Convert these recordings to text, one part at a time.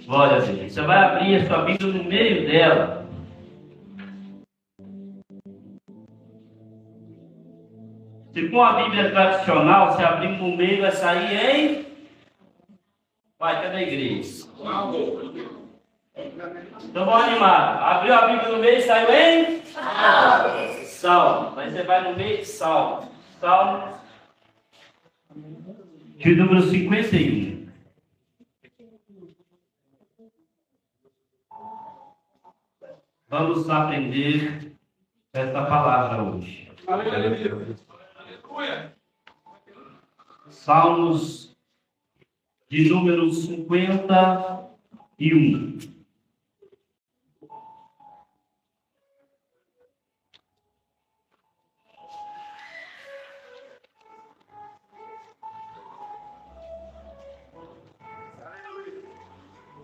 Glória a Deus. Você vai abrir a sua Bíblia no meio dela. Se for a Bíblia tradicional, se abrir no meio, vai sair em... Vai, cadê a igreja? Então vamos animar. Abriu a Bíblia no meio, saiu em... Salmo. Mas você vai no meio, Salmo. Salmo de número 51. Vamos aprender essa palavra hoje. Salmos de número 51.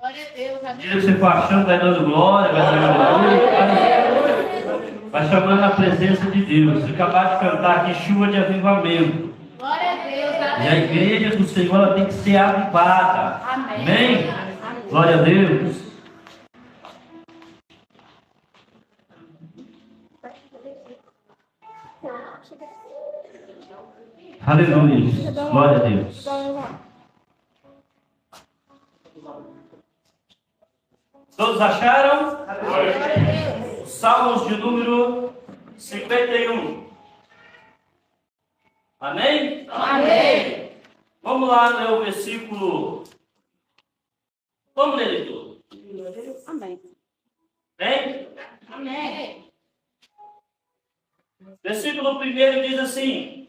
Glória a Deus, amém. Se você for achando, vai dando glória, vai dando aleluia, vai chamando a presença de Deus. Se acabar de cantar aqui, chuva de avivamento. Glória a Deus, amém. E a igreja do Senhor ela tem que ser avivada. Amém. Amém? Glória a Deus. Aleluia. Glória a Deus. Todos acharam? Salmos de número 51. Amém? Amém. Vamos lá ler o versículo. Vamos ler ele todo. Amém. Bem? Amém. Versículo 1 diz assim: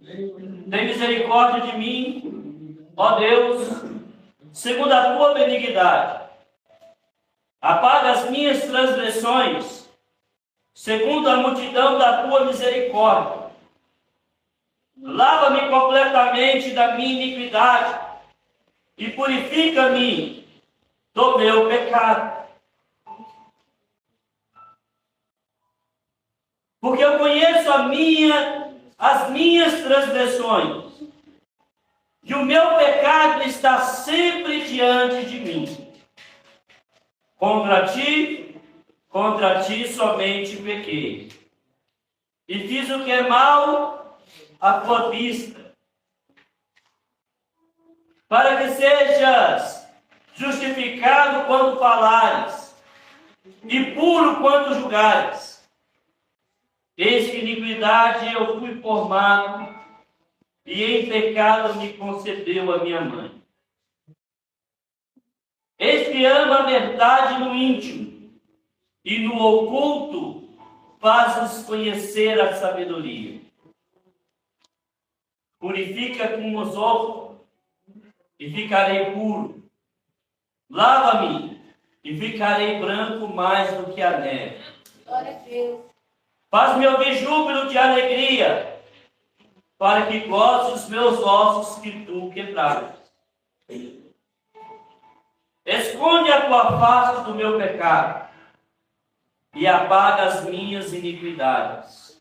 tem misericórdia de mim, ó Deus, segundo a tua benignidade. Apaga as minhas transgressões, segundo a multidão da tua misericórdia. Lava-me completamente da minha iniquidade e purifica-me do meu pecado. Porque eu conheço as minhas transgressões, e o meu pecado está sempre diante de mim. Contra ti somente pequei, e fiz o que é mal à tua vista, para que sejas justificado quando falares, e puro quando julgares. Eis que iniquidade eu fui formado, e em pecado me concebeu a minha mãe. Eis que ama a verdade no íntimo, e no oculto fazes conhecer a sabedoria. Purifica com os ossos, e ficarei puro. Lava-me, e ficarei branco mais do que a neve. Glória a Deus. Faz-me ouvir júbilo de alegria, para que goze os meus ossos que tu quebraste. Esconde a tua face do meu pecado, e apaga as minhas iniquidades.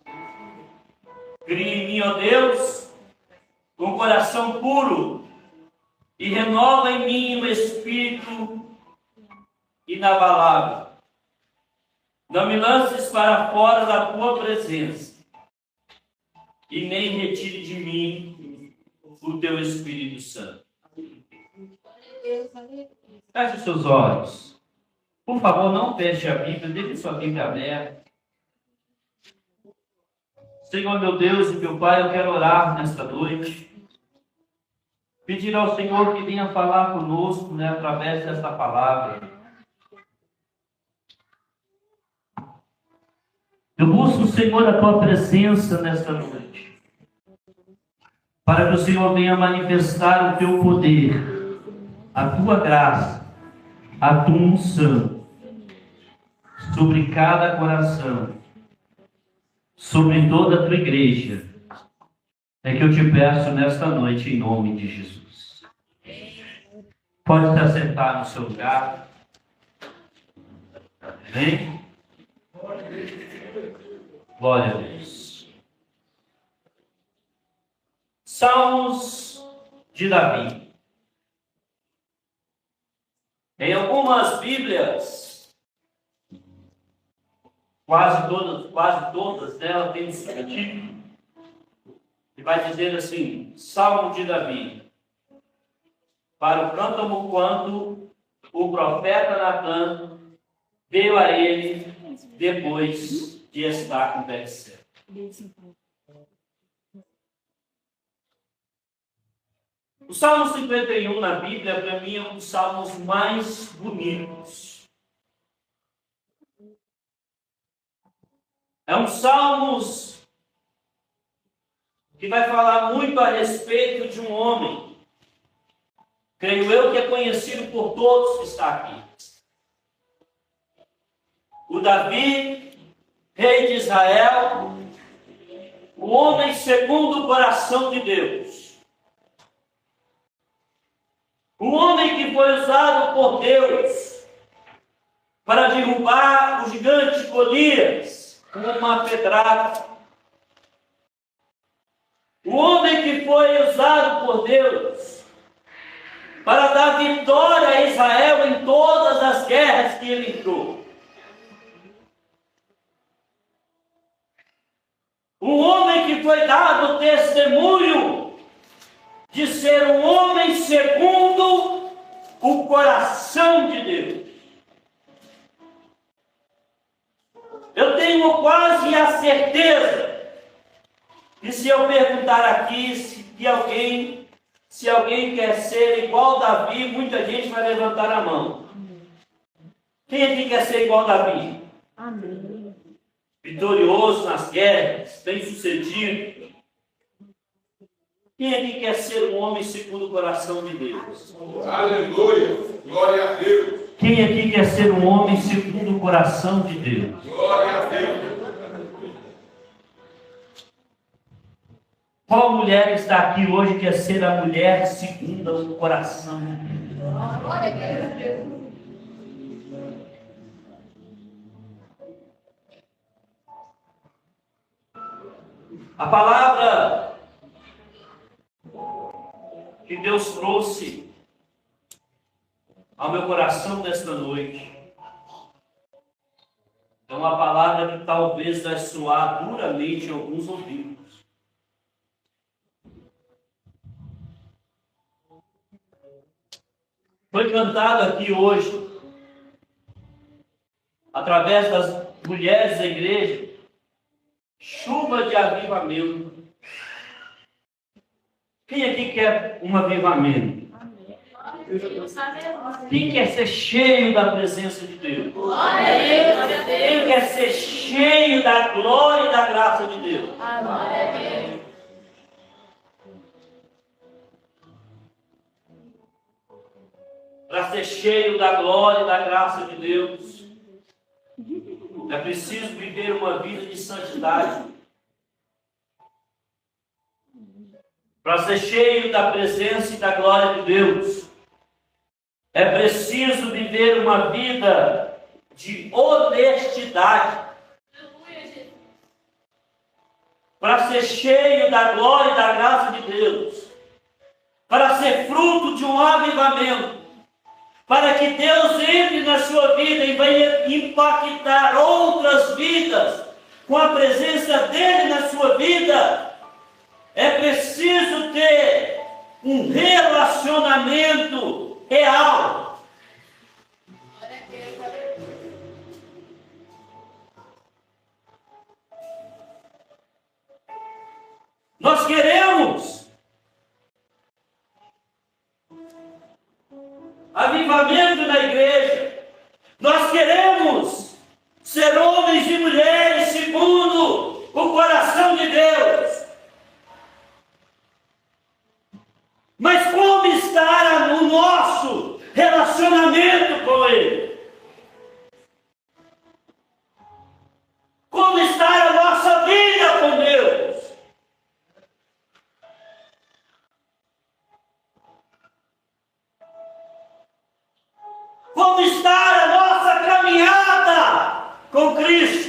Cria em mim, ó Deus, um coração puro, e renova em mim um espírito inabalável. Não me lances para fora da tua presença, e nem retire de mim o teu Espírito Santo. Feche os seus olhos. Por favor, não feche a Bíblia, deixe sua Bíblia aberta. Senhor, meu Deus e meu Pai, eu quero orar nesta noite. Pedir ao Senhor que venha falar conosco, através desta palavra. Eu busco, Senhor, a tua presença nesta noite, para que o Senhor venha manifestar o teu poder, a tua graça, a tua unção sobre cada coração, sobre toda a tua igreja. É que eu te peço nesta noite, em nome de Jesus. Pode se assentar no seu lugar. Amém? Glória a Deus. Salmos de Davi. Em algumas Bíblias, quase todas, né, ela tem um subtítulo que vai dizer assim: Salmo de Davi, para o cântamo quando o profeta Natan veio a ele depois de estar com Betseba. O Salmo 51 na Bíblia, para mim, é um dos salmos mais bonitos. É um salmo que vai falar muito a respeito de um homem, creio eu, que é conhecido por todos que está aqui. O Davi, rei de Israel, o homem segundo o coração de Deus. O homem que foi usado por Deus para derrubar o gigante Golias com uma pedrada. O homem que foi usado por Deus para dar vitória a Israel em todas as guerras que ele entrou. O homem que foi dado testemunho de ser um homem segundo o coração de Deus. Eu tenho quase a certeza que se eu perguntar aqui se alguém quer ser igual Davi, muita gente vai levantar a mão. Quem aqui quer ser igual Davi? Amém. Vitorioso nas guerras, bem-sucedido. Quem aqui quer ser um homem segundo o coração de Deus? Aleluia! Glória a Deus! Quem aqui quer ser um homem segundo o coração de Deus? Glória a Deus! Qual mulher está aqui hoje que quer ser a mulher segundo o coração de Deus? Glória a Deus. A palavra que Deus trouxe ao meu coração nesta noite é uma palavra que talvez vai soar duramente em alguns ouvidos. Foi cantado aqui hoje, através das mulheres da igreja, chuva de avivamento. Quem aqui quer um avivamento? Quem quer ser cheio da presença de Deus? Quem quer ser cheio da glória e da graça de Deus? Para ser cheio da glória e da graça de Deus, é preciso viver uma vida de santidade. Para ser cheio da presença e da glória de Deus, é preciso viver uma vida de honestidade. Para ser cheio da glória e da graça de Deus, para ser fruto de um avivamento, para que Deus entre na sua vida e venha impactar outras vidas com a presença dele na sua vida, é preciso ter um relacionamento real. Nós queremos avivamento na igreja. Nós queremos ser homens e mulheres segundo o coração de Deus. Mas como está o nosso relacionamento com Ele? Como está a nossa vida com Deus? Como está a nossa caminhada com Cristo?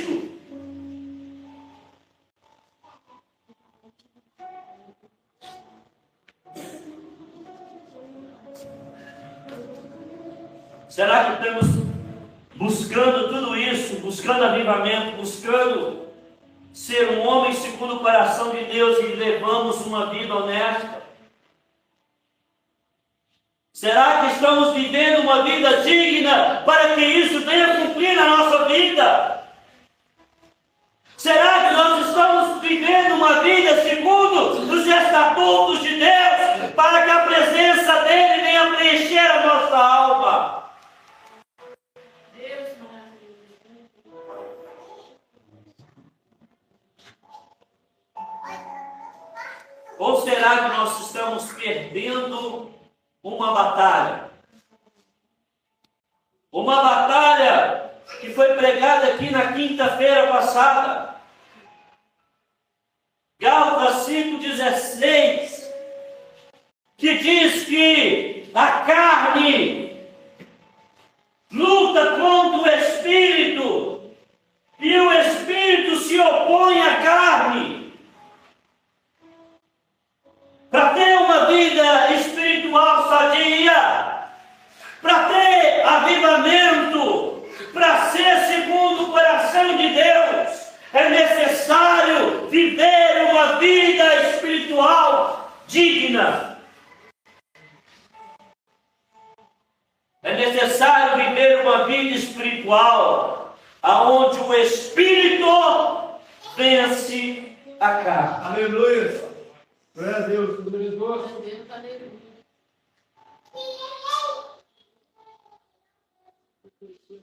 Será que estamos buscando tudo isso, buscando avivamento, buscando ser um homem segundo o coração de Deus e levamos uma vida honesta? Será que estamos vivendo uma vida digna para que isso venha a cumprir na nossa vida? Será que nós estamos vivendo uma vida segundo os estatutos de Deus para que a presença dele venha preencher a nossa alma? Deus maravilhoso. Ou será que nós estamos perdendo uma batalha? Uma batalha que foi pregada aqui na quinta-feira passada. Gálatas 5,16, que diz que a carne luta contra o Espírito e o Espírito se opõe à carne. Para ter uma vida espiritual sadia, para ter avivamento, para ser segundo o coração de Deus, é necessário viver uma vida espiritual digna. É necessário viver uma vida espiritual aonde o Espírito vence a carne. Aleluia. Glória a Deus. Deus, aleluia.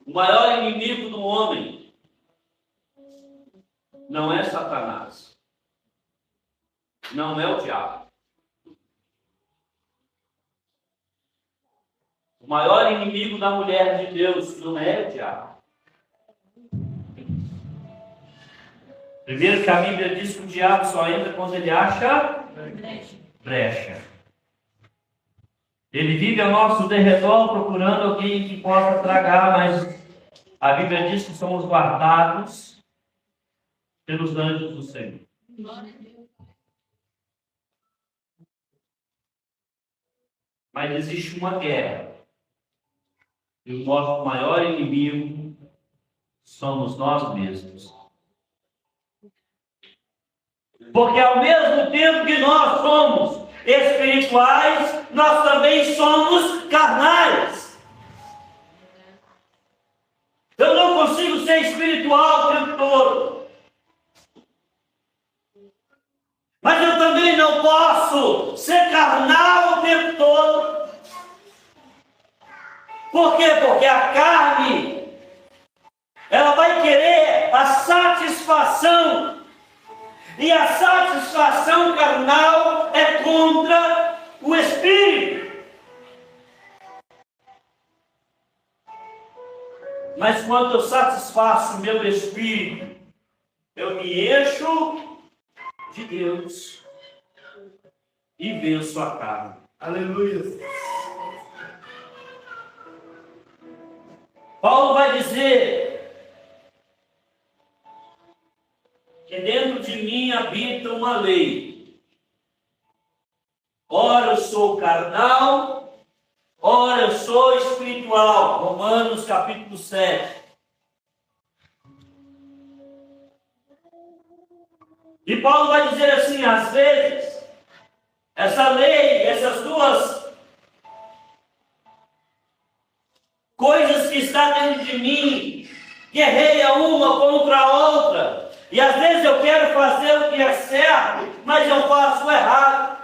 O maior inimigo do homem não é Satanás, não é o diabo. O maior inimigo da mulher de Deus não é o diabo. Primeiro que a Bíblia diz que o diabo só entra quando ele acha brecha. Ele vive ao nosso derredor procurando alguém que possa tragar, mas a Bíblia diz que somos guardados pelos anjos do Senhor. Glória a Deus. Mas existe uma guerra. E o nosso maior inimigo somos nós mesmos. Porque ao mesmo tempo que nós somos espirituais, nós também somos carnais. Eu não consigo ser espiritual o tempo todo. Mas eu também não posso ser carnal o tempo todo. Por quê? Porque a carne, ela vai querer a satisfação. E a satisfação carnal é contra o Espírito. Mas quando eu satisfaço o meu Espírito, eu me encho de Deus e venço a carne. Aleluia. Paulo vai dizer que dentro de mim habita uma lei. Ora eu sou carnal, ora eu sou espiritual. Romanos capítulo 7. E Paulo vai dizer assim, às vezes, essa lei, essas duas coisas que estão dentro de mim, guerreia uma contra a outra. E às vezes eu quero fazer o que é certo, mas eu faço o errado.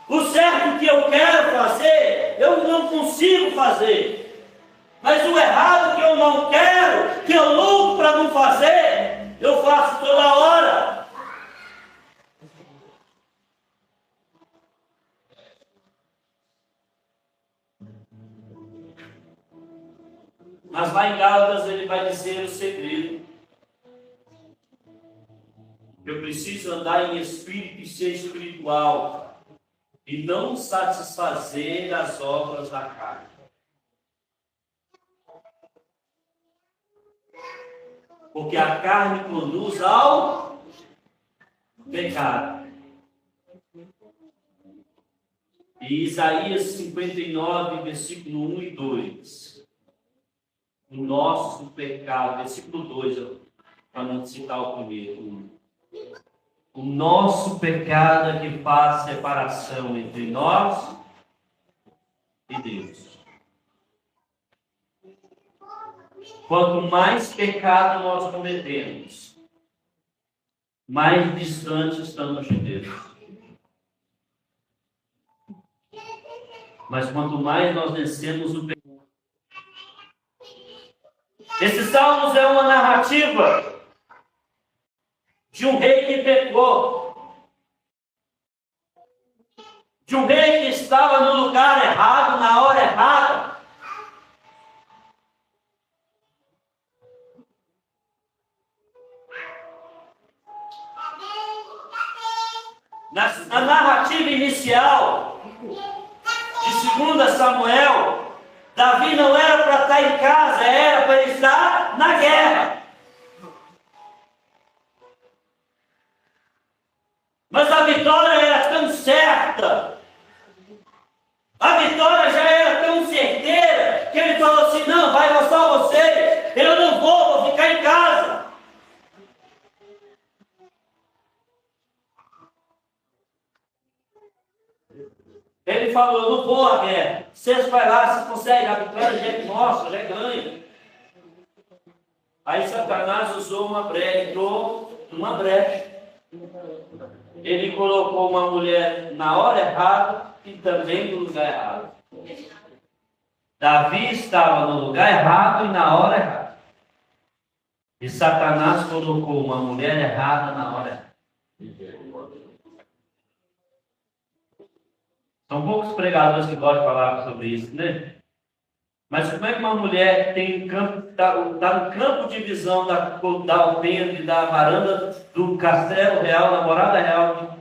O certo que eu quero fazer, eu não consigo fazer. Mas o errado que eu não quero, que eu luto para não fazer, eu faço toda hora. Mas lá em Gálatas ele vai dizer o segredo. Eu preciso andar em espírito e ser espiritual e não satisfazer as obras da carne. Porque a carne conduz ao pecado. E Isaías 59, versículo 1 e 2. o nosso pecado, versículo 2, para não citar o primeiro. O nosso pecado é que faz separação entre nós e Deus. Quanto mais pecado nós cometemos, mais distante estamos de Deus. Mas quanto mais nós vencemos o pecado. Esses salmos é uma narrativa de um rei que pecou. De um rei que estava no lugar errado, na hora errada. Na narrativa inicial de 2 Samuel, Davi não era para estar em casa, era para estar na guerra. Mas a vitória era tão certa, a vitória já era tão certeira, que ele falou assim: não, vai só você, eu não vou ficar em casa. Ele falou: eu não vou à guerra. Vocês vai lá, se consegue, a vitória já é nossa, já é ganha. Aí Satanás usou uma brecha, entrou numa brecha. Ele colocou uma mulher na hora errada e também no lugar errado. Davi estava no lugar errado e na hora errada. E Satanás colocou uma mulher errada na hora errada. São poucos pregadores que gostam de falar sobre isso, né? Mas como é que uma mulher tem está no campo de visão da alpendre, da varanda do castelo real, da morada real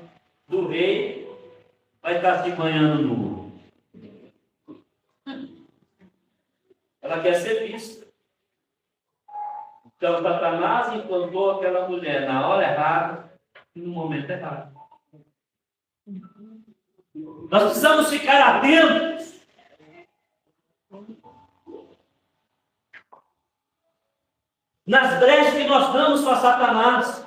do rei, vai estar se banhando nu? Ela quer ser vista. Então Satanás implantou aquela mulher na hora errada e no momento errado. Nós precisamos ficar atentos. Nas brechas que nós damos para Satanás.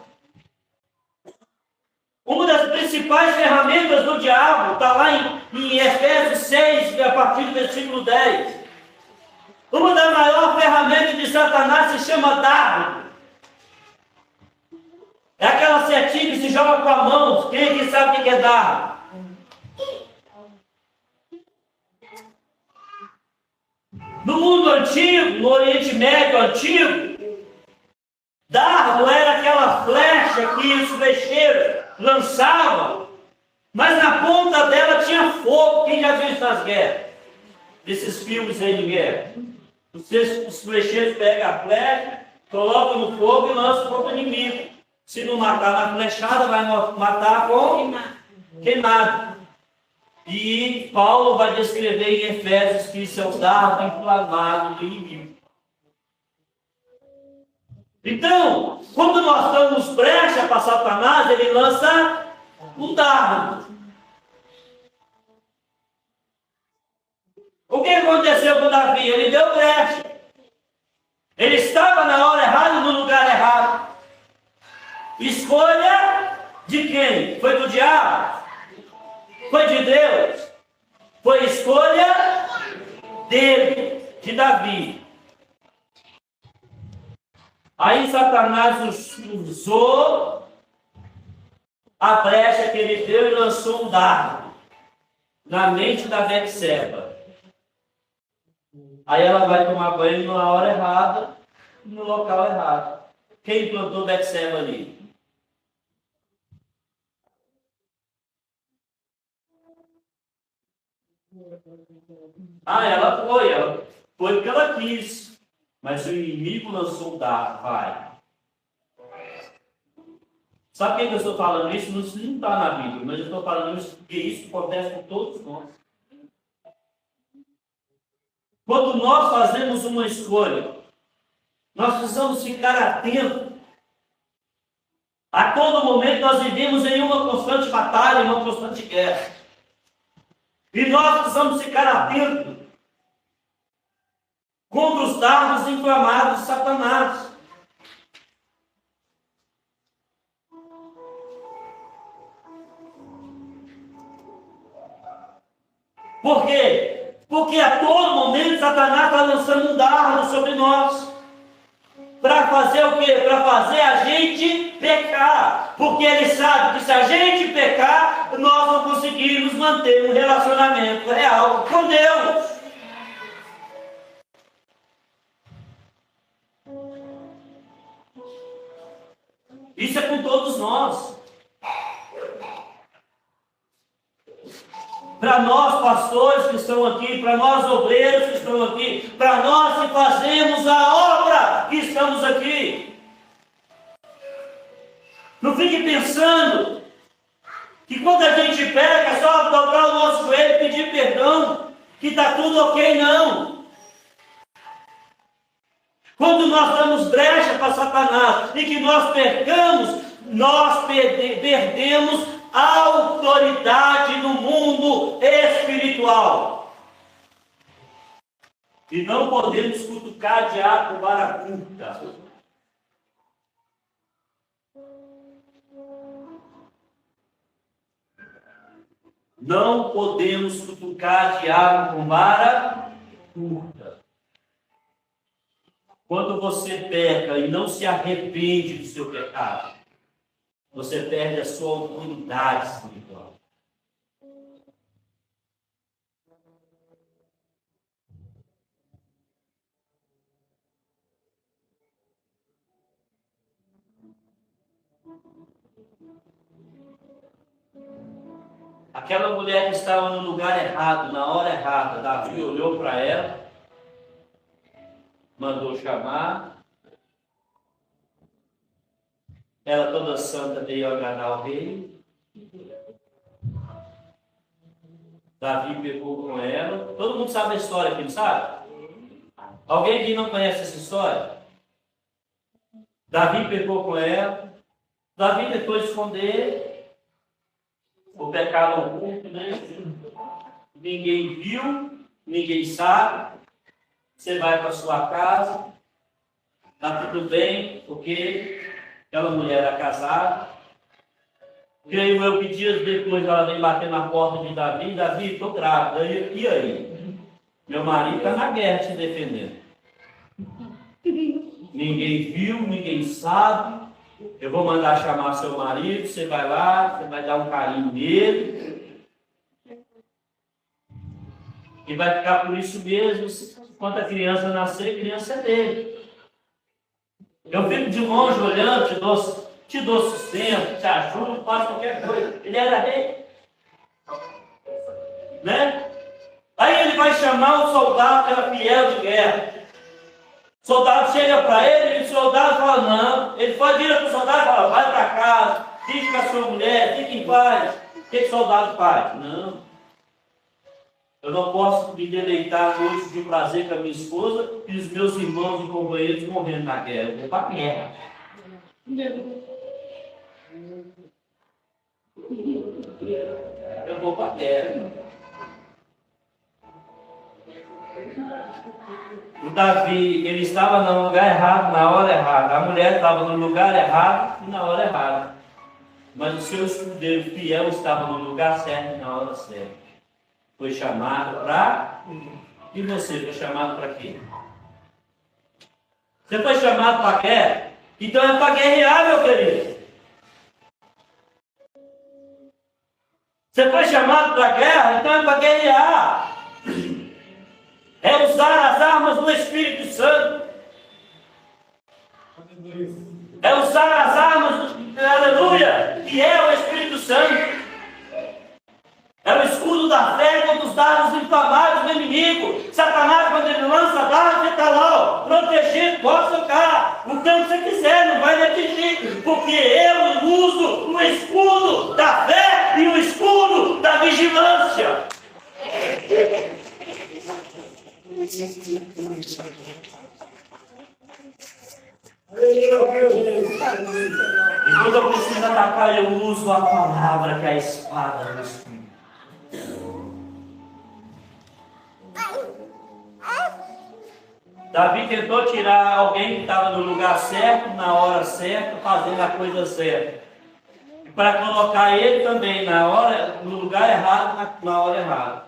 Uma das principais ferramentas do diabo está lá em Efésios 6, a partir do versículo 10. Uma das maiores ferramentas de Satanás se chama dardo. É aquela setinha que se joga com a mão. Quem é que sabe o que é dardo? No mundo antigo, no Oriente Médio antigo, dardo era aquela flecha que os flecheiros lançavam, mas na ponta dela tinha fogo. Quem já viu isso nas guerras? Desses filmes aí de guerra. Os flecheiros pegam a flecha, colocam no fogo e lançam contra o inimigo. Se não matar na flechada, vai matar com queimado. E Paulo vai descrever em Efésios que isso é o dardo inflamado do inimigo. Então, quando nós damos brecha para Satanás, ele lança um dardo. O que aconteceu com Davi? Ele deu brecha. Ele estava na hora errada e no lugar errado. Escolha de quem? Foi do diabo? Foi de Deus? Foi escolha dele, de Davi. Aí Satanás usou a brecha que ele deu e lançou um dardo na mente da Betseba. Aí ela vai tomar banho na hora errada, no local errado. Quem plantou Betseba ali? Ela foi porque ela quis. Mas o inimigo lançou um dardo, vai. Sabe por que eu estou falando isso? Não está na Bíblia, mas eu estou falando isso porque isso acontece com todos nós. Quando nós fazemos uma escolha, nós precisamos ficar atentos. A todo momento nós vivemos em uma constante batalha, uma constante guerra. E nós precisamos ficar atentos. contra os dardos inflamados de Satanás. Por quê? Porque a todo momento Satanás está lançando um dardo sobre nós. Para fazer o quê? Para fazer a gente pecar. Porque ele sabe que se a gente pecar, nós não conseguimos manter um relacionamento real com Deus. Isso é com todos nós. Para nós pastores que estão aqui, para nós obreiros que estão aqui, para nós que fazemos a obra que estamos aqui. Não fique pensando que quando a gente pega é só dobrar o nosso joelho e pedir perdão, que está tudo ok, não. Quando nós damos brecha para Satanás e que nós pecamos, nós perdemos a autoridade no mundo espiritual. E não podemos cutucar diabo com vara curta. Não podemos cutucar diabo com vara curta. Quando você peca e não se arrepende do seu pecado, você perde a sua autoridade espiritual. Aquela mulher que estava no lugar errado, na hora errada, Davi olhou para ela, mandou chamar. Ela toda santa veio agradar o rei. Davi pegou com ela. Todo mundo sabe a história aqui, não sabe? Alguém aqui não conhece essa história? Davi pegou com ela. Davi tentou esconder o pecado oculto, né? Ninguém viu, ninguém sabe. Você vai para sua casa, está tudo bem, porque aquela mulher era casada. Creio eu que dias depois ela vem bater na porta de Davi. Davi, estou grávida. E aí? Meu marido está na guerra te defendendo. Ninguém viu, ninguém sabe. Eu vou mandar chamar seu marido. Você vai lá, você vai dar um carinho nele. E vai ficar por isso mesmo. Quando a criança nascer, a criança é dele. Eu fico de longe olhando, te dou sustento, te ajudo, faço qualquer coisa. Ele era rei. Né? Aí ele vai chamar um soldado que era fiel de guerra. O soldado chega para ele e o soldado fala, não. Ele vira para o soldado e fala, vai para casa, fique com a sua mulher, fique em paz. O que o soldado faz? Não. Eu não posso me deleitar à noite de prazer com a minha esposa e os meus irmãos e companheiros morrendo na guerra. Eu vou para a guerra. Eu vou para a guerra. O Davi, ele estava no lugar errado, na hora errada. A mulher estava no lugar errado e na hora errada. Mas o seu escudeiro fiel estava no lugar certo e na hora certa. Foi chamado para... E você foi chamado para quê? Você foi chamado para guerra? Então é para guerrear, meu querido. Você foi chamado para guerra? Então é para guerrear. É usar as armas do Espírito Santo. É usar as armas do... Aleluia! Que é o Espírito Santo. É o escudo da fé contra os dardos inflamados do inimigo. Satanás, quando ele lança dardos, ele está lá, ó, protegido, pode tocar. O tanto que você quiser, não vai me atingir. Porque eu uso o escudo da fé e o escudo da vigilância. E quando eu preciso atacar, eu uso a palavra que é a espada do Espírito. Davi tentou tirar alguém que estava no lugar certo, na hora certa, fazendo a coisa certa. E para colocar ele também no lugar errado, na hora errada.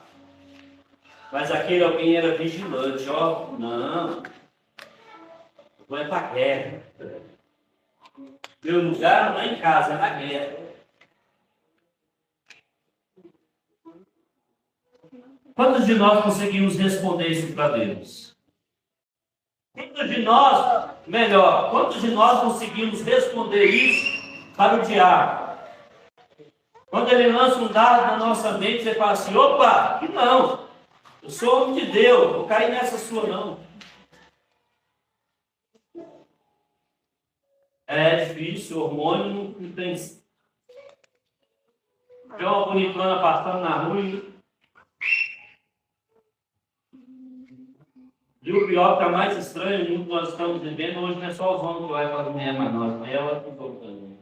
Mas aquele alguém era vigilante, ó. Não. Não é para guerra. Meu lugar não é em casa, é na guerra. Quantos de nós conseguimos responder isso para Deus? Quantos de nós, melhor, quantos de nós conseguimos responder isso para o diabo? Quando ele lança um dardo na nossa mente, você fala assim, opa, que não, eu sou homem de Deus, vou cair nessa sua não. É difícil, o hormônio não tem. Tem uma bonitona passando na rua e o pior que está mais estranho no mundo que nós estamos vivendo, hoje não é só os homens que vai para as mulheres, mas nós, mas ela que voltando.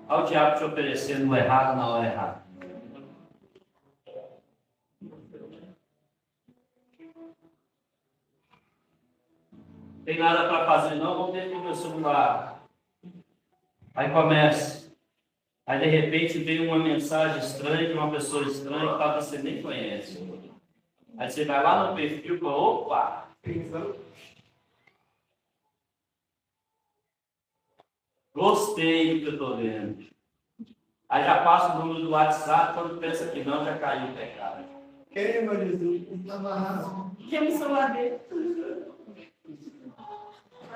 Olha o diabo te oferecendo o errado na hora errada. Não tem nada para fazer não, vamos ver aqui o meu celular. Aí começa. Aí de repente vem uma mensagem estranha de uma pessoa estranha que você nem conhece. Aí você vai lá no perfil e fala, opa! Gostei do que eu estou vendo. Aí já passa o número do WhatsApp, quando pensa que não, já caiu o pecado. Queima, Jesus. Está amarrado. Queima o celular dele.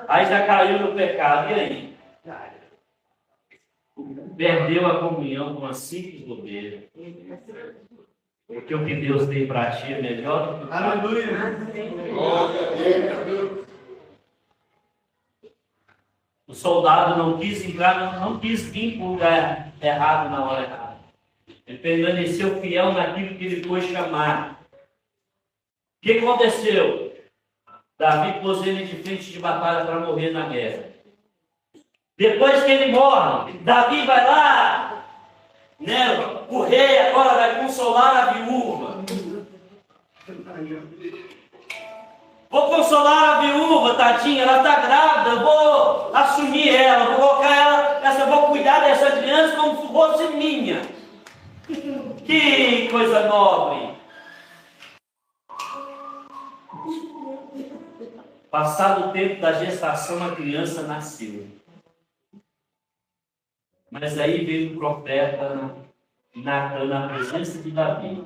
Aí já caiu no pecado, e aí? Perdeu a comunhão com uma simples bobeira. Porque o que Deus tem para ti é melhor do que o Aleluia. Glória a Deus. O soldado não quis entrar, não quis vir para o lugar errado na hora errada. Ele permaneceu fiel naquilo que ele foi chamado. O que aconteceu? Davi pôs ele de frente de batalha para morrer na guerra. Depois que ele morre, Davi vai lá, né? O rei agora vai consolar a viúva. Vou consolar a viúva, tadinha, ela está grávida, eu vou assumir ela, vou colocar ela, vou cuidar dessa criança como se fosse minha. Que coisa nobre. Passado o tempo da gestação, a criança nasceu. Mas aí veio o profeta Natan na presença de Davi.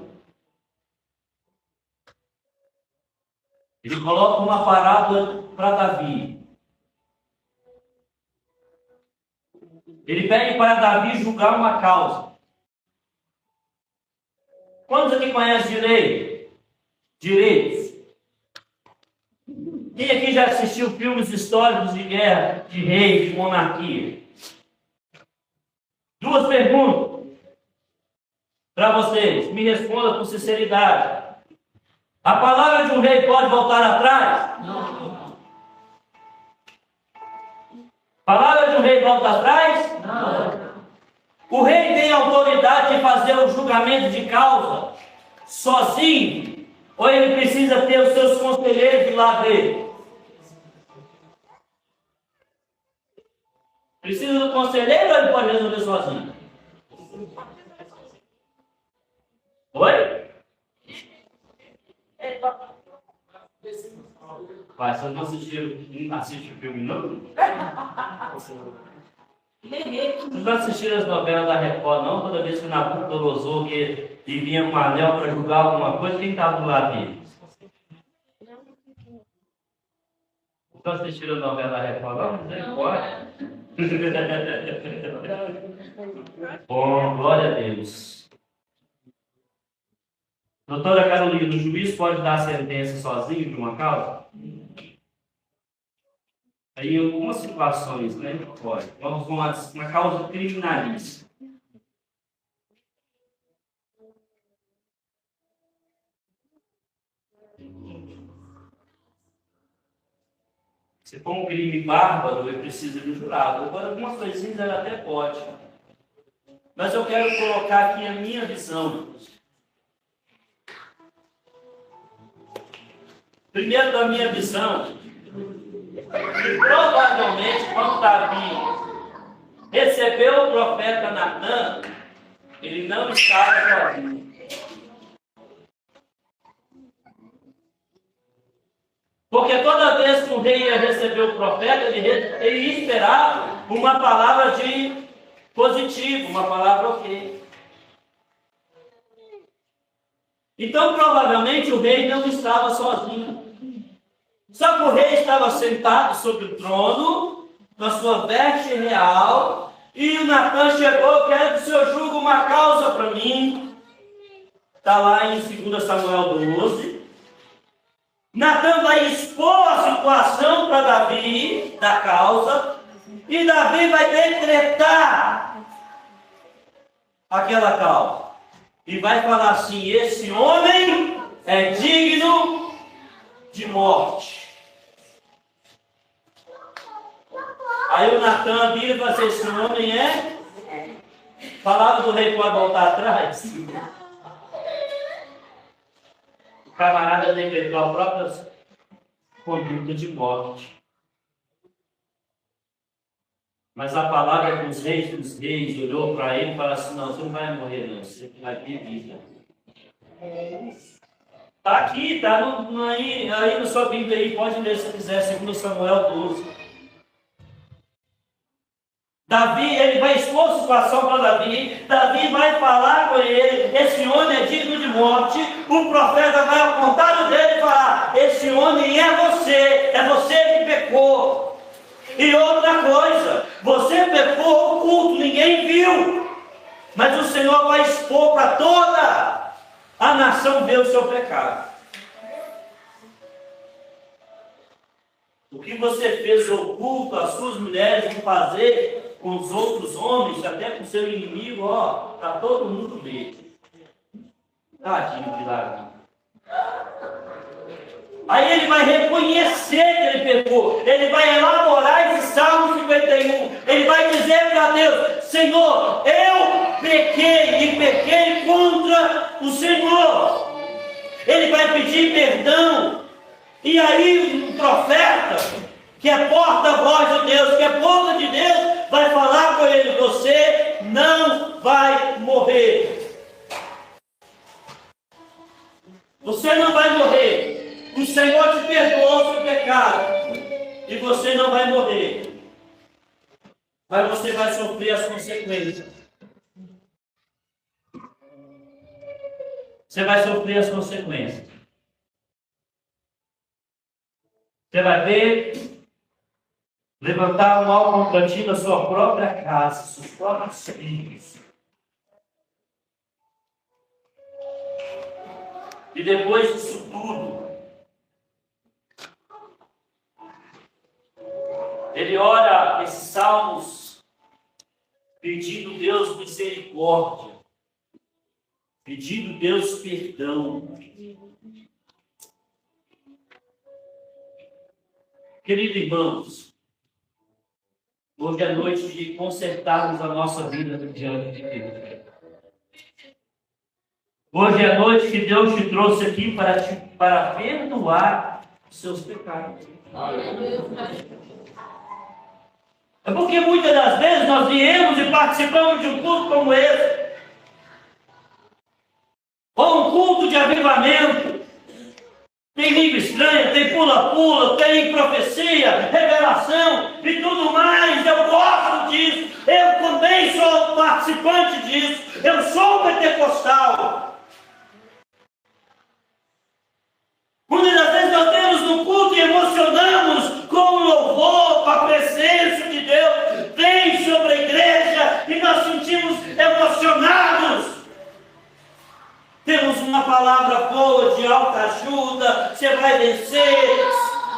Ele coloca uma parábola para Davi. Ele pede para Davi julgar uma causa. Quantos aqui conhecem direito? Direitos. Quem aqui já assistiu filmes históricos de guerra, de rei, de monarquia? Duas perguntas para vocês. Me respondam com sinceridade. A palavra de um rei pode voltar atrás? Não. A palavra de um rei volta atrás? Não. O rei tem autoridade de fazer o julgamento de causa sozinho? Ou ele precisa ter os seus conselheiros de lado dele? Precisa do conselheiro ou ele pode resolver sozinho? Oi? Pai, você não assiste o filme, não? Vocês não assistiram as novelas da Record, não? Toda vez que o Nabucodonosor que vinha com um anel para julgar alguma coisa, quem estava do lado dele? Não assistiram a novela da Record, não? Não pode. Bom, glória a Deus. Doutora Carolina, o juiz pode dar a sentença sozinho de uma causa? Aí, em algumas situações, né? Pode. Vamos uma causa criminalista. Se for um crime bárbaro, ele precisa de jurado. Agora, algumas coisinhas ela até pode. Mas eu quero colocar aqui a minha visão. Primeiro, da minha visão, que provavelmente, quando Davi recebeu o profeta Natã, ele não estava sozinho. Porque toda vez que o rei ia receber o profeta, ele esperava uma palavra de positivo, uma palavra ok. Então, provavelmente, o rei não estava sozinho. Só que o rei estava sentado sobre o trono, com a sua veste real, e o Natã chegou: quero que o senhor julgue uma causa para mim. Está lá em 2 Samuel 12. Natã vai expor a situação para Davi, da causa, e Davi vai decretar aquela causa. E vai falar assim: esse homem é digno de morte. Aí o Natã vira e fala assim: esse homem é... Palavra do rei pode voltar atrás. O camarada decretou a própria conduta de morte. Mas a palavra dos reis olhou para ele e falou assim: não, você não vai morrer não, você vai ter vida. Está aqui, está aí na sua Bíblia, aí, pode ler se quiser, 2 Samuel 12. Davi, ele vai expor a situação para Davi. Davi vai falar com ele: esse homem é digno de morte. O profeta vai apontar o dedo e falar: esse homem é você que pecou. E outra coisa, você pecou oculto, ninguém viu, mas o Senhor vai expor para toda a nação ver o seu pecado. O que você fez oculto, as suas mulheres vão fazer com os outros homens, até com seu inimigo, ó, para todo mundo ver. Tadinho de lá. Aí ele vai reconhecer que ele pecou. Ele vai elaborar esse Salmo 51. Ele vai dizer para Deus: Senhor, eu pequei e pequei contra o Senhor. Ele vai pedir perdão. E aí o profeta, que é porta-voz de Deus, que é boca de Deus, vai falar com ele: você não vai morrer. Você não vai morrer. O Senhor te perdoou o seu pecado. E você não vai morrer. Mas você vai sofrer as consequências. Você vai sofrer as consequências. Você vai ver levantar um mal contra ti na sua própria casa, seus próprios filhos. E depois disso tudo, ele ora esses salmos pedindo Deus misericórdia, pedindo Deus perdão. Queridos irmãos, hoje é noite de consertarmos a nossa vida diante de Deus. Hoje é noite que Deus te trouxe aqui para perdoar os seus pecados. É porque muitas das vezes nós viemos e participamos de um culto como esse, ou um culto de avivamento. Tem língua estranha, tem pula-pula, tem profecia, revelação e tudo mais. Eu gosto disso. Eu também sou participante disso. Eu sou pentecostal. Muitas das vezes nós temos no culto e emocionamos com o louvor, com a presença de Deus. Vem sobre a igreja e nós sentimos emocionados. Temos uma palavra boa de alta ajuda, você vai vencer,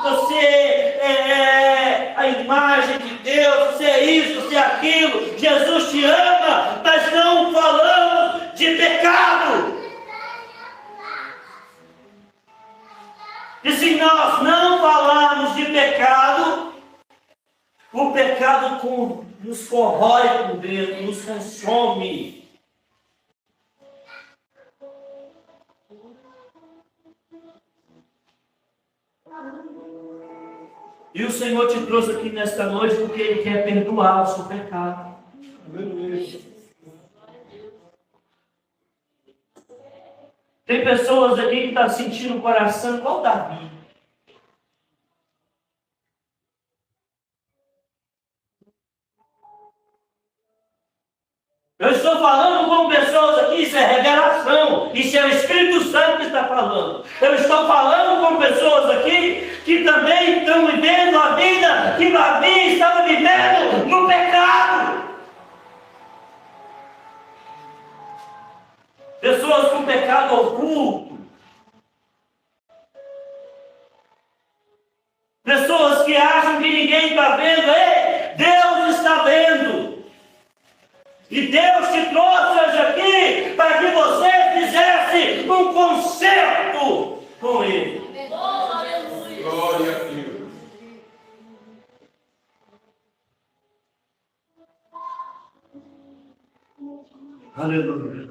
você é a imagem de Deus, você é isso, você é aquilo, Jesus te ama, mas não falamos de pecado. E se nós não falarmos de pecado, O pecado nos corrói por dentro, nos consome. E o Senhor te trouxe aqui nesta noite porque Ele quer perdoar o seu pecado. Tem pessoas aqui que estão sentindo o coração igual Davi. Eu estou falando com pessoas aqui, isso é revelação, isso é o Espírito Santo que está falando. Eu estou falando com pessoas aqui que também estão vivendo a vida que Davi estava vivendo no pecado. Pessoas com pecado oculto. Pessoas que acham que ninguém está vendo. Ei, Deus está vendo. E Deus te trouxe hoje aqui para que você fizesse um concerto com Ele. Glória a Deus. Aleluia.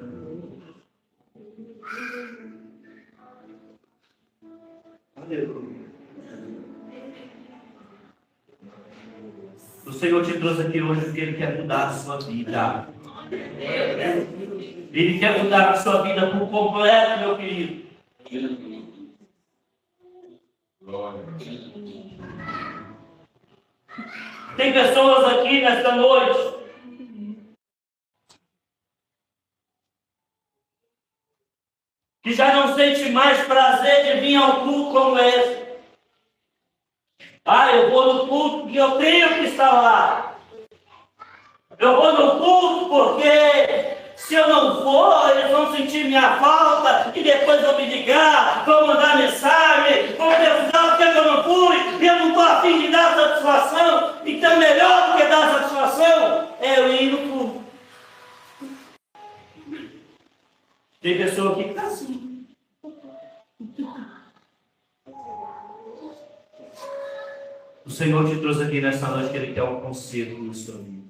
Aleluia. O Senhor te trouxe aqui hoje porque Ele quer mudar a sua vida. Ele quer mudar a sua vida por completo, meu querido. Glória. Tem pessoas aqui nesta noite que já não sente mais prazer de vir ao culto como esse. Eu vou no culto porque eu tenho que estar lá. Eu vou no culto porque se eu não for, eles vão sentir minha falta e depois vão me ligar, vão mandar mensagem, vão perguntar por que eu não fui e eu não estou a fim de dar satisfação. Então, melhor do que dar satisfação é eu ir no culto. Tem pessoa aqui que está assim. O Senhor te trouxe aqui nessa noite que Ele quer um conserto no seu vida.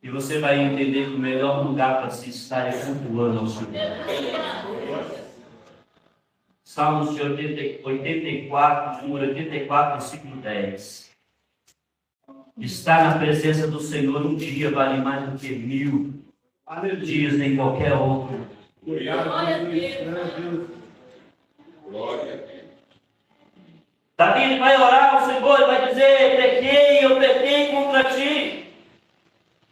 E você vai entender que o melhor lugar para se estar é cultuando ao Senhor. Salmos de 84, número 84, versículo 10. Estar na presença do Senhor um dia vale mais do que 1000 dias em qualquer outro. Glória a Deus. Davi vai orar ao Senhor e vai dizer: eu pequei contra ti.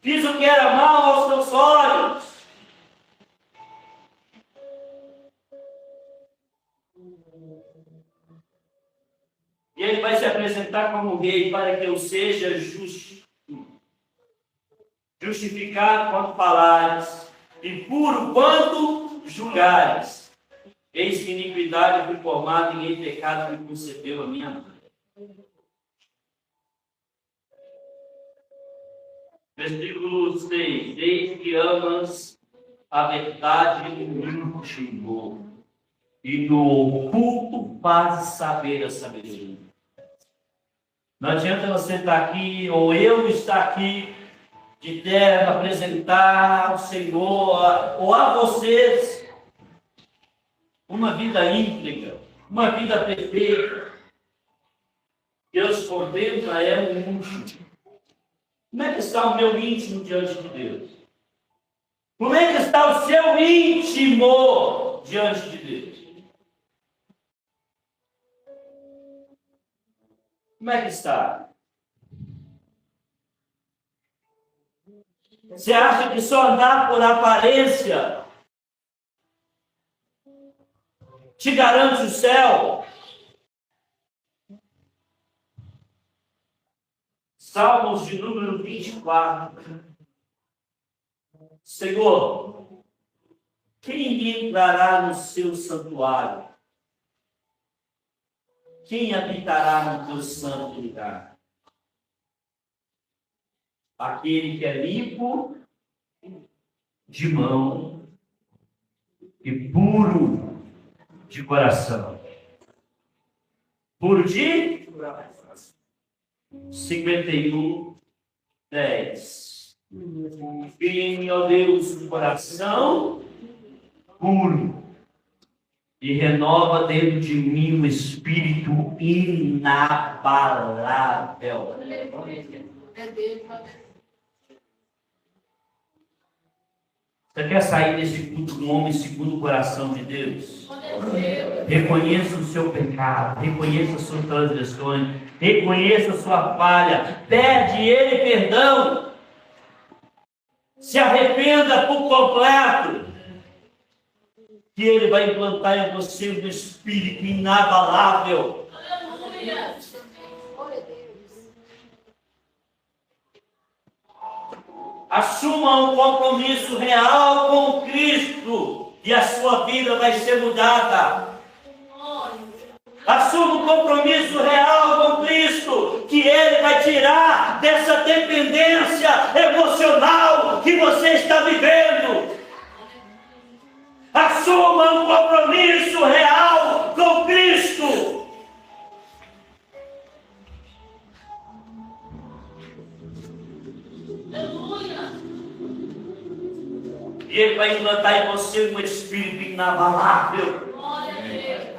Fiz o que era mal aos teus olhos. E ele vai se apresentar como rei para que eu seja justificado quando falares, e puro quando julgares. Eis que iniquidade fui formado e em pecado me concebeu a minha mãe. Versículo 6. Eis que amas a verdade no íntimo, e no oculto fazes saber a sabedoria. Não adianta você estar aqui, ou eu estar aqui, de terra, apresentar ao Senhor, ou a vocês, uma vida íntegra, uma vida perfeita. Deus contempla o íntimo. Como é que está o meu íntimo diante de Deus? Como é que está o seu íntimo diante de Deus? Como é que está? Você acha que só andar por aparência te garante o céu? Salmos de número 24. Senhor, quem entrará no seu santuário? Quem habitará no teu santo lugar? Aquele que é limpo de mão e puro de coração. Puro de? 51:10. Crie-me, ó Deus, um coração puro e renova dentro de mim um espírito inabalável. É Deus. Você quer sair desse culto com um homem segundo o coração de Deus? Reconheça o seu pecado, reconheça as suas transgressões, reconheça a sua falha, pede Ele perdão, se arrependa por completo, que Ele vai implantar em você um espírito inabalável. Aleluia. Assuma um compromisso real com Cristo e a sua vida vai ser mudada. Assuma um compromisso real com Cristo, que Ele vai tirar dessa dependência emocional que você está vivendo. Assuma um compromisso real com Cristo. Aleluia. E Ele vai implantar em você um espírito inabalável. Glória a Deus.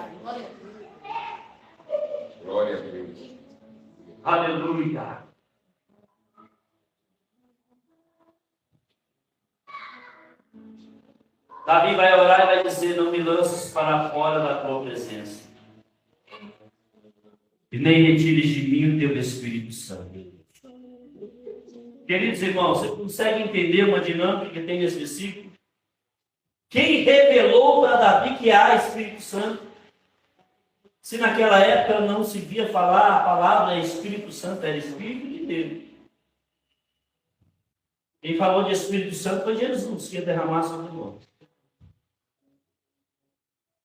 Glória a Deus. Aleluia. Davi vai orar e vai dizer: não me lances para fora da tua presença, e nem retires de mim o teu Espírito Santo. Queridos irmãos, você consegue entender uma dinâmica que tem nesse versículo? Quem revelou para Davi que há Espírito Santo? Se naquela época não se via falar a palavra Espírito Santo, era Espírito de Deus. Quem falou de Espírito Santo foi Jesus, que ia derramar sobre nós.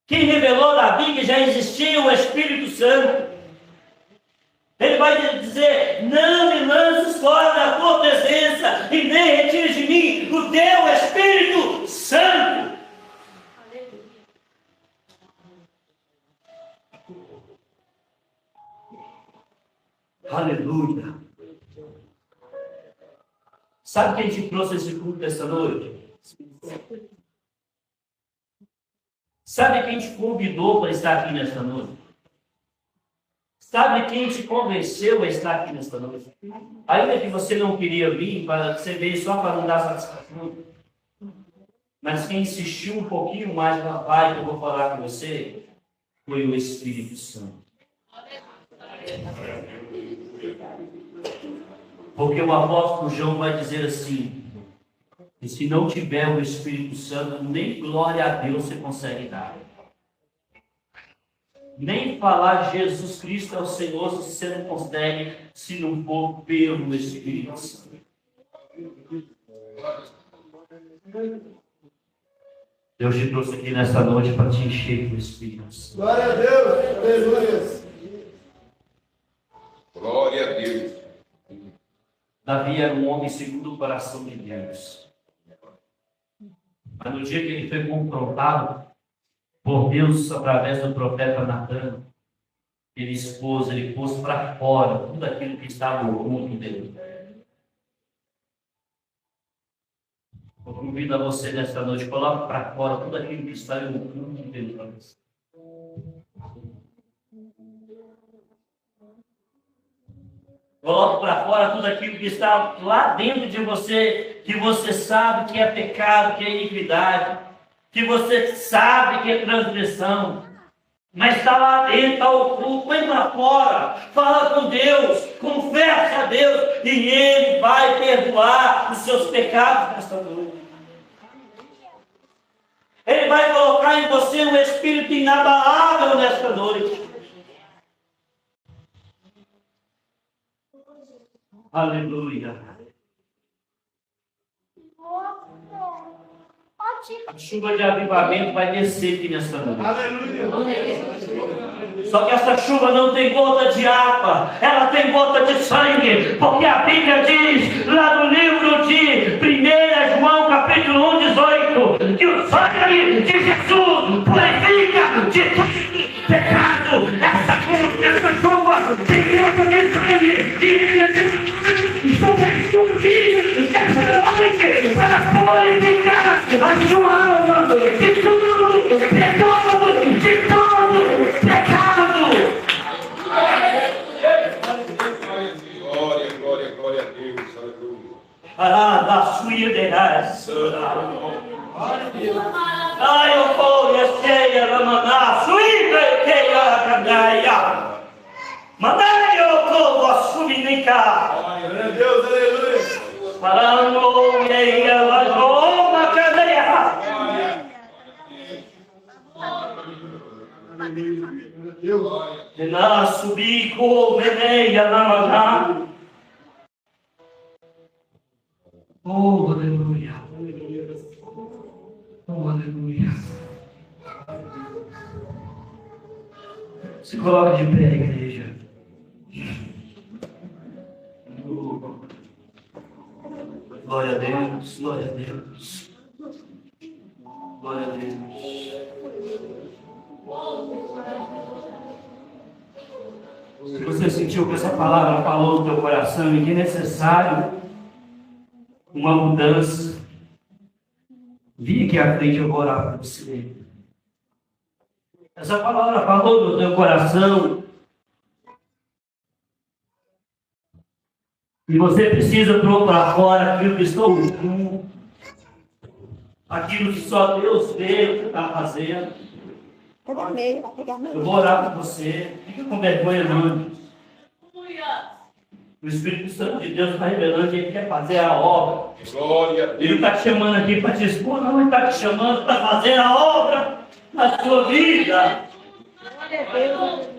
Quem revelou a Davi que já existia o Espírito Santo? Ele vai dizer: não me lances fora da tua presença e nem retires de mim o teu Espírito Santo. Aleluia. Sabe quem te trouxe esse culto essa noite? Sabe quem te convidou para estar aqui nesta noite? Sabe quem te convenceu a estar aqui nesta noite? Ainda que você não queria vir, você veio só para não dar satisfação. Mas quem insistiu um pouquinho mais na paz que eu vou falar com você, foi o Espírito Santo. Porque o apóstolo João vai dizer assim: e se não tiver o Espírito Santo, nem glória a Deus você consegue dar. Nem falar Jesus Cristo é o Senhor se você não consegue, se não for pelo Espírito Santo. Deus te trouxe aqui nessa noite para te encher com o Espírito Santo. Glória a Deus. Aleluia. Glória a Deus. Davi era um homem segundo o coração de Deus. Mas no dia que ele foi confrontado por Deus através do profeta Natan, ele pôs para fora tudo aquilo que estava oculto dele. Eu convido a você nesta noite: coloque para fora tudo aquilo que está oculto dentro de você. Coloque para fora tudo aquilo que está lá dentro de você, que você sabe que é pecado, que é iniquidade, que você sabe que é transgressão, mas está lá dentro, está oculto. Põe para fora, fala com Deus, confessa a Deus, e Ele vai perdoar os seus pecados nesta noite. Ele vai colocar em você um espírito inabalável nesta noite. Aleluia. A chuva de avivamento vai descer aqui nesta noite. Aleluia. Só que essa chuva não tem gota de água, ela tem gota de sangue, porque a Bíblia diz lá no livro de 1 João capítulo 1:18, que o sangue de Jesus purifica de todo pecado. Essa chuva tem gota de sangue de purificar a sua alma de todo pecado. Glória, glória, glória a Deus. Aleluia. Da sua liderança. Ai, eu vou, e cheia da maná, suída, que a candaia. Mandai o povo a subinica. Glória a Deus, aleluia. Parando, e ela na cadeia. E na subico, meneia na maná. Oh, aleluia. Oh, aleluia. Se coloque de pé, igreja. Oh, glória a Deus, glória a Deus. Glória a Deus. Se você sentiu que essa palavra falou no teu coração e que é necessário uma mudança, vim aqui à frente, eu vou orar por você. Essa palavra falou no teu coração e você precisa pôr para fora aquilo que estou oculto, aquilo que só Deus vê o que está fazendo. Eu vou orar por você. Fica com vergonha não. O Espírito Santo de Deus está revelando que Ele quer fazer a obra. Glória a Ele Deus. está te chamando aqui para te expor, não, Ele está te chamando para fazer a obra na sua vida. Glória a Deus.